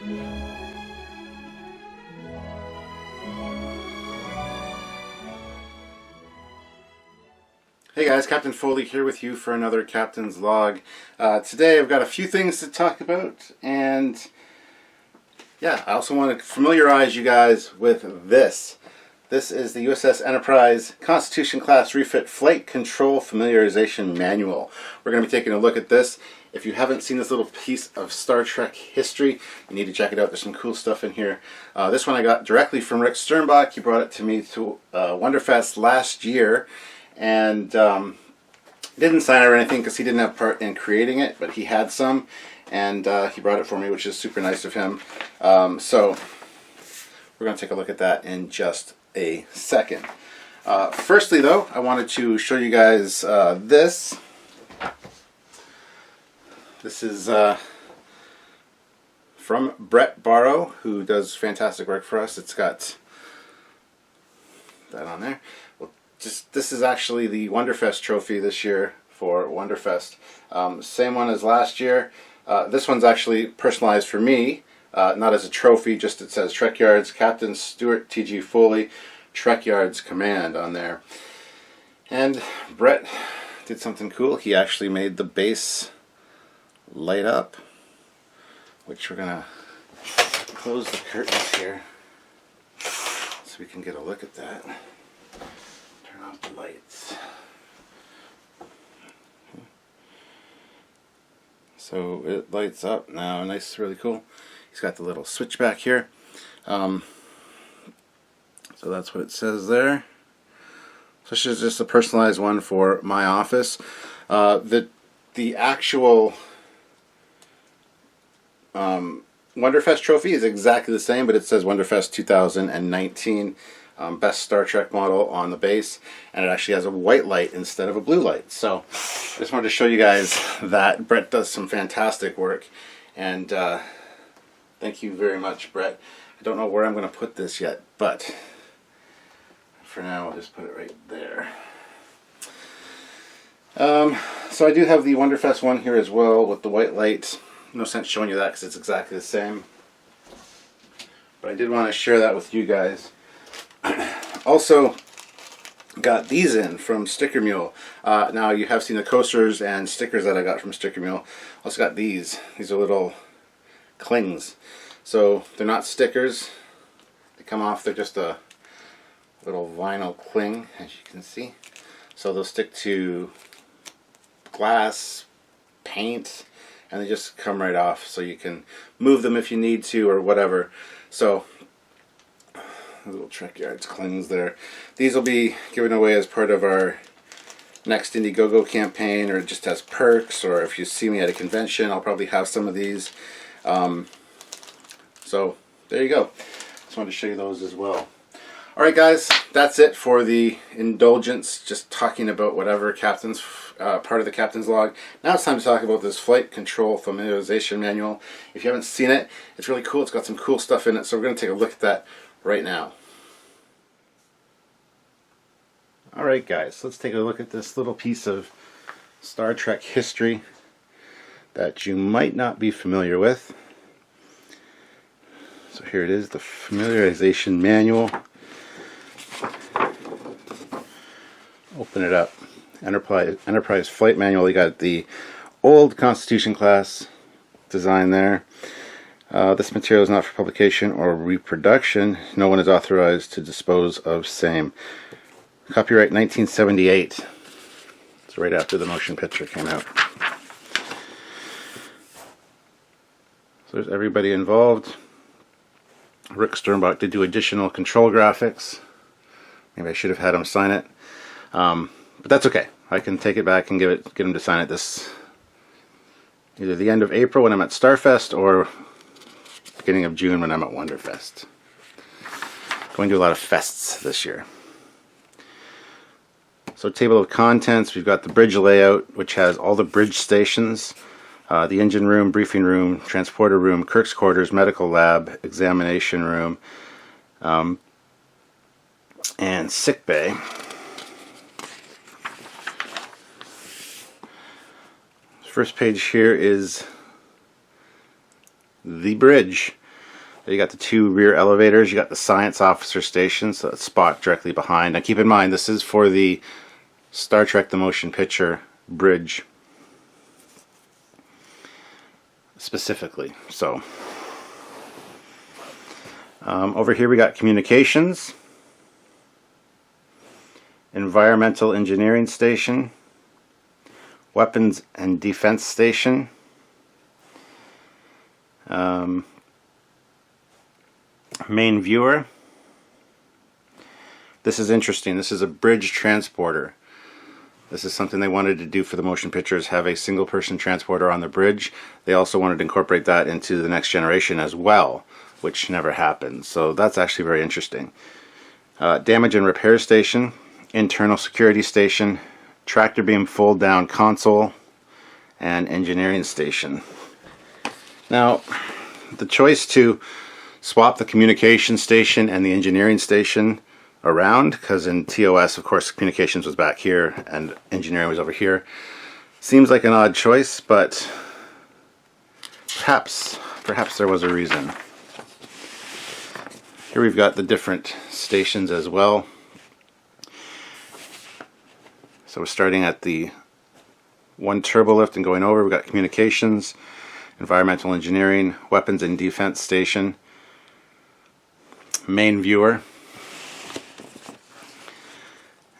Hey guys, Captain Foley here with you for another Captain's Log. Today I've got a few things to talk about, and yeah, I also want to familiarize you guys with this. This is the USS Enterprise Constitution Class Refit Flight Control Familiarization Manual. We're going to be taking a look at this. If you haven't seen this little piece of Star Trek history, you need to check it out. There's some cool stuff in here. This one I got directly from Rick Sternbach. He brought it to me to Wonderfest last year. And didn't sign it or anything because he didn't have part in creating it, but he had some, and he brought it for me, which is super nice of him. So we're going to take a look at that in just a second. Firstly, though, I wanted to show you guys this. This is from Brett Barrow, who does fantastic work for us. It's got that on there. This is actually the Wonderfest trophy this year for Wonderfest. Same one as last year. This one's actually personalized for me, not as a trophy, just it says Trekyards, Captain Stuart T.G. Foley, Trekyards Command on there. And Brett did something cool. He actually made the base light up, which we're going to close the curtains here so we can get a look at that. Turn off the lights. So it lights up now. Nice, really cool. He's got the little switch back here. So that's what it says there. So this is just a personalized one for my office. The actual Wonderfest trophy is exactly the same, but it says Wonderfest 2019. Best Star Trek model on the base, and it actually has a white light instead of a blue light. So I just wanted to show you guys that Brett does some fantastic work, and thank you very much, Brett. I don't know where I'm going to put this yet, but for now I'll just put it right there. So I do have the Wonderfest one here as well with the white light. No sense showing you that because it's exactly the same, but I did want to share that with you guys. Also got these in from Sticker Mule. Now you have seen the coasters and stickers that I got from Sticker Mule. Also got these. These are little clings. So they're not stickers. They come off. They're just a little vinyl cling, as you can see. So they'll stick to glass, paint, and they just come right off. So you can move them if you need to or whatever. So little Trekyards clings there. These will be given away as part of our next Indiegogo campaign, or just as perks, or if you see me at a convention, I'll probably have some of these. So there you go. Just wanted to show you those as well. Alright guys, that's it for the indulgence, just talking about whatever captain's part of the Captain's Log. Now it's time to talk about this Flight Control Familiarization Manual. If you haven't seen it, it's really cool. It's got some cool stuff in it, so we're going to take a look at that right now. Alright guys, let's take a look at this little piece of Star Trek history that you might not be familiar with. So here it is, the Familiarization Manual. Open it up. Enterprise Flight Manual. You got the old Constitution class design there. This material is not for publication or reproduction. No one is authorized to dispose of same. Copyright 1978. It's right after the motion picture came out. So there's everybody involved. Rick Sternbach did do additional control graphics. Maybe I should have had him sign it. But that's okay. I can take it back and get him to sign it this either the end of April when I'm at Starfest, or beginning of June when I'm at Wonderfest. Going to a lot of fests this year. So table of contents, we've got the bridge layout, which has all the bridge stations, the engine room, briefing room, transporter room, Kirk's quarters, medical lab, examination room, and sick bay. First page here is the bridge. You got the two rear elevators. You got the science officer station, so it's spot directly behind. Now keep in mind, this is for the Star Trek the Motion Picture bridge specifically. So over here we got communications, environmental engineering station, weapons and defense station, main viewer. This is interesting. This is a bridge transporter. This is something they wanted to do for the motion pictures, have a single person transporter on the bridge. They also wanted to incorporate that into the next generation as well, which never happened. So that's actually very interesting. Damage and repair station, internal security station, tractor beam fold down console, and engineering station. Now, the choice to swap the communication station and the engineering station around, because in TOS, of course, communications was back here and engineering was over here, seems like an odd choice, but perhaps there was a reason. Here we've got the different stations as well. So we're starting at the one turbo lift and going over. We've got communications, environmental engineering, weapons and defense station, main viewer,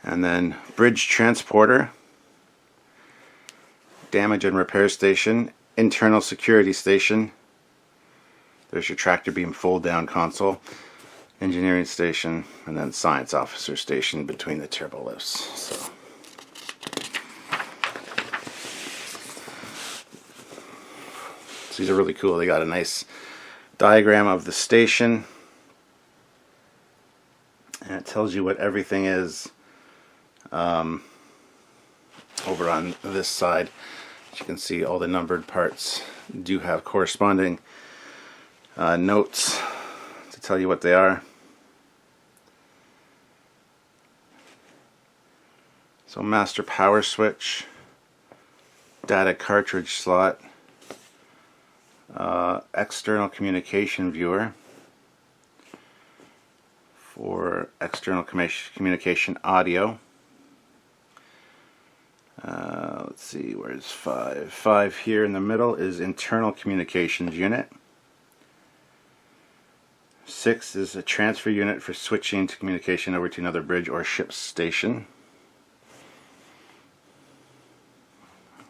and then bridge transporter, damage and repair station, internal security station. There's your tractor beam fold down console, engineering station, and then science officer station between the turbo lifts. So these are really cool. They got a nice diagram of the station, and it tells you what everything is over on this side. As you can see, all the numbered parts do have corresponding notes to tell you what they are. So master power switch, data cartridge slot, external communication viewer for external communication audio. Let's see, where's 5? 5 here in the middle is internal communications unit. 6 is a transfer unit for switching to communication over to another bridge or ship station.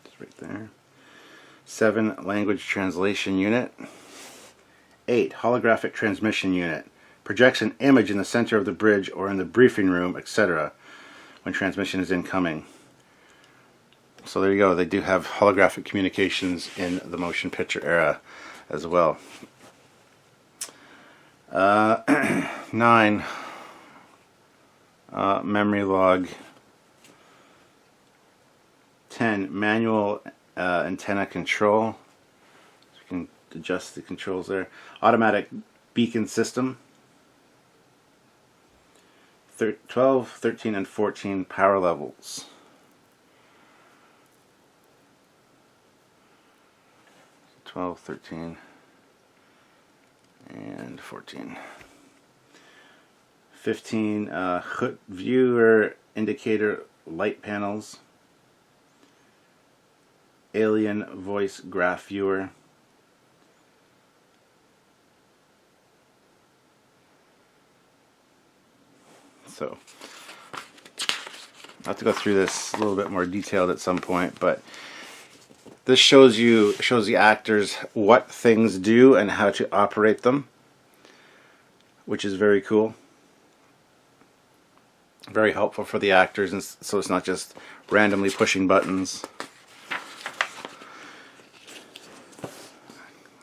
It's right there. 7, language translation unit. 8, holographic transmission unit. Projects an image in the center of the bridge or in the briefing room, etc. when transmission is incoming. So there you go. They do have holographic communications in the motion picture era as well. 9, memory log. 10, manual antenna control. So you can adjust the controls there. Automatic beacon system. 12, 13, and 14 power levels. 12, 13, and 14. 15, hood viewer indicator light panels. Alien voice graph viewer. So I'll have to go through this a little bit more detailed at some point, but this shows the actors what things do and how to operate them, which is very cool. Very helpful for the actors, and so it's not just randomly pushing buttons.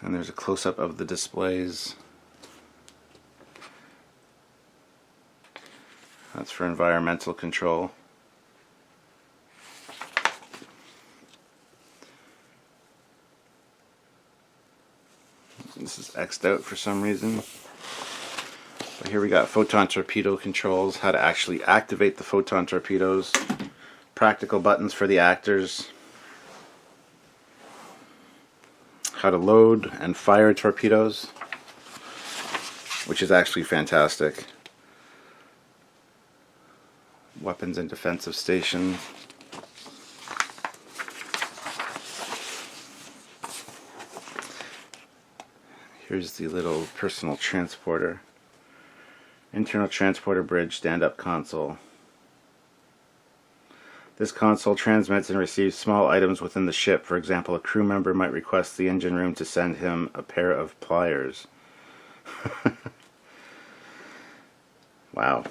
And there's a close-up of the displays. That's for environmental control. This is X'd out for some reason. But here we got Photon torpedo controls, how to actually activate the Photon torpedoes, practical buttons for the actors, how to load and fire torpedoes. which is actually fantastic. Weapons and defensive station. Here's the little personal transporter. Internal transporter bridge stand-up console. This console transmits and receives small items within the ship. For example, a crew member might request the engine room to send him a pair of pliers. Wow.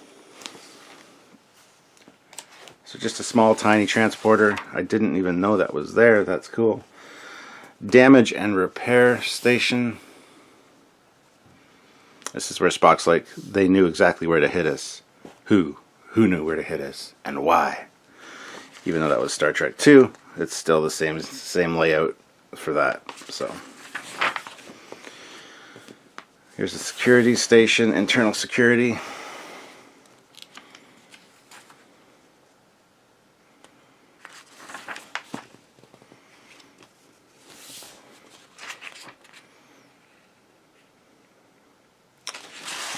So just a small tiny transporter. I didn't even know that was there. That's cool. Damage and repair station. This is where Spock's like, they knew exactly where to hit us. Who knew where to hit us and why? Even though that was Star Trek 2, it's still the same layout for that. So here's the security station, internal security.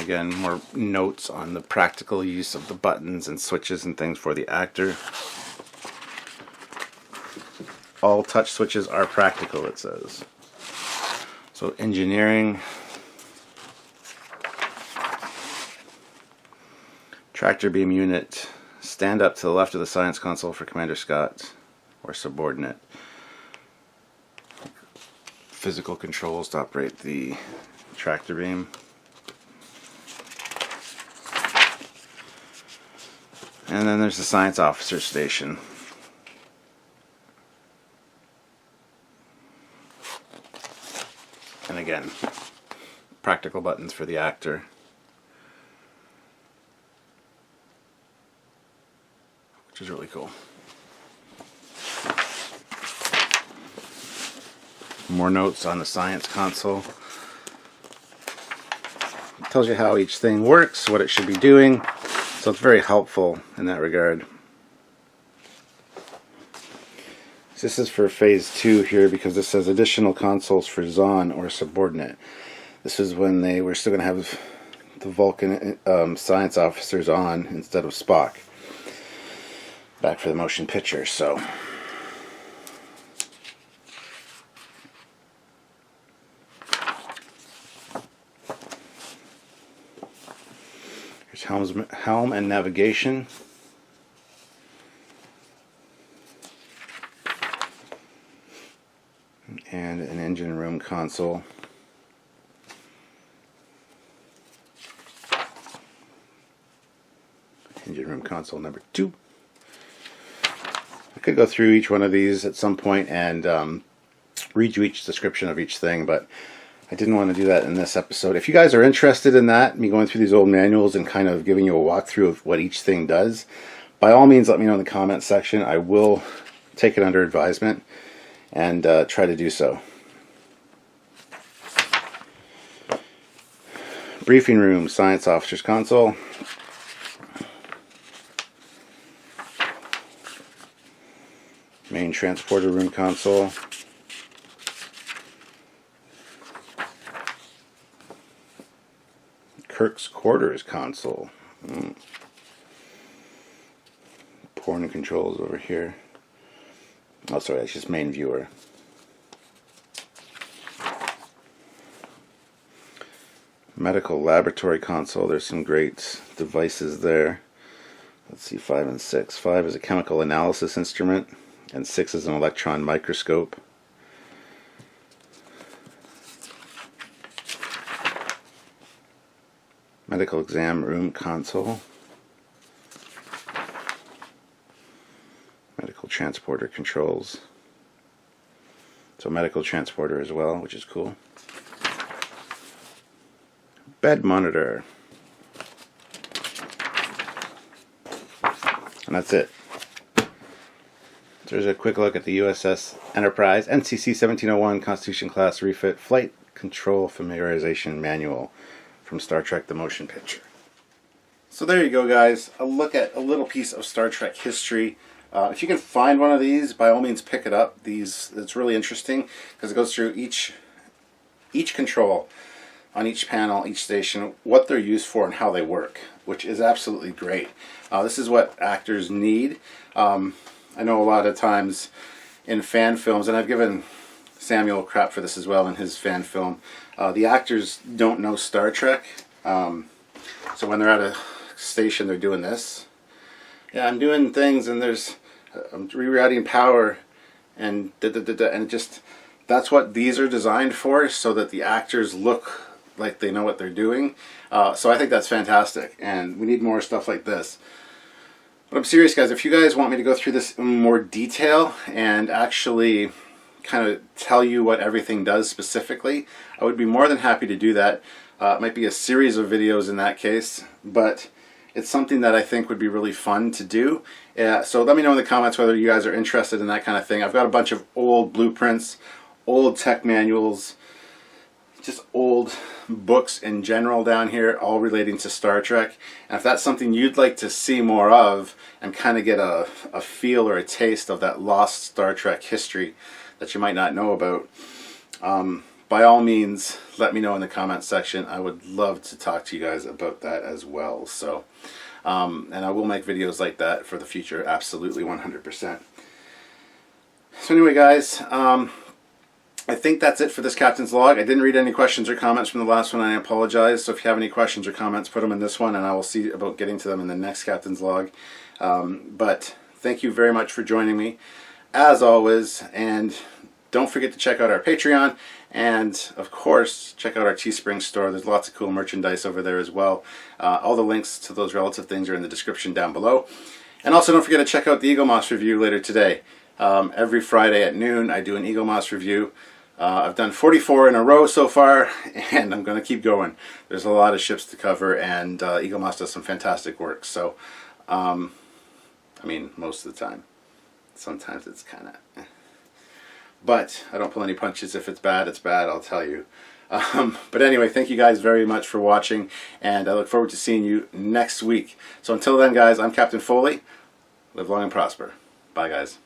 Again, more notes on the practical use of the buttons and switches and things for the actor. All touch switches are practical, it says. So engineering. Tractor beam unit. Stand up to the left of the science console for Commander Scott or subordinate. Physical controls to operate the tractor beam. And then there's the science officer station. And again, practical buttons for the actor. Which is really cool. More notes on the science console. It tells you how each thing works, what it should be doing. So it's very helpful in that regard. This is for phase 2 here because this says additional consoles for Zahn or subordinate. This is when they were still going to have the Vulcan science officers on instead of Spock. Back for the motion picture, so. Here's Helm and Navigation. And an engine room console. Engine room console number 2. I could go through each one of these at some point and read you each description of each thing, but I didn't want to do that in this episode. If you guys are interested in that, me going through these old manuals and kind of giving you a walkthrough of what each thing does, by all means let me know in the comments section. I will take it under advisement and try to do so. Briefing room, science officer's console. Main transporter room console. Kirk's quarters console. Port and controls over here. Oh, sorry, that's just main viewer. Medical laboratory console. There's some great devices there. Let's see, 5 and 6. 5 is a chemical analysis instrument, and 6 is an electron microscope. Medical exam room console. Medical transporter controls. So medical transporter as well, which is cool. Bed monitor. And that's it. There's a quick look at the USS Enterprise, NCC 1701 Constitution Class Refit Flight Control Familiarization Manual from Star Trek the Motion Picture. So there you go, guys. A look at a little piece of Star Trek history. If you can find one of these, by all means pick it up. It's really interesting because it goes through each control. on each panel, each station, what they're used for and how they work, which is absolutely great. This is what actors need. I know a lot of times in fan films, and I've given Samuel crap for this as well in his fan film, the actors don't know Star Trek. So when they're at a station, they're doing this. Yeah, I'm doing things, and I'm rerouting power, and and just, that's what these are designed for, so that the actors look like they know what they're doing. So I think that's fantastic, and we need more stuff like this. But I'm serious, guys. If you guys want me to go through this in more detail and actually kind of tell you what everything does specifically, I would be more than happy to do that. It might be a series of videos in that case, but it's something that I think would be really fun to do. So let me know in the comments whether you guys are interested in that kind of thing. I've got a bunch of old blueprints, old tech manuals, just old books in general down here, all relating to Star Trek. And if that's something you'd like to see more of and kind of get a feel or a taste of that lost Star Trek history that you might not know about, by all means, let me know in the comments section. I would love to talk to you guys about that as well. So, and I will make videos like that for the future, absolutely 100%. So anyway, guys, I think that's it for this Captain's Log. I didn't read any questions or comments from the last one, and I apologize. So if you have any questions or comments, put them in this one, and I will see about getting to them in the next Captain's Log. But thank you very much for joining me, as always, and don't forget to check out our Patreon, and of course check out our Teespring store. There's lots of cool merchandise over there as well. All the links to those relative things are in the description down below. And also don't forget to check out the Eagle Moss review later today. Every Friday at noon I do an Eagle Moss review. I've done 44 in a row so far, and I'm going to keep going. There's a lot of ships to cover, and Eagle Moss does some fantastic work. So, I mean, most of the time. Sometimes it's kind of but I don't pull any punches. If it's bad, it's bad, I'll tell you. But anyway, thank you guys very much for watching, and I look forward to seeing you next week. So until then, guys, I'm Captain Foley. Live long and prosper. Bye, guys.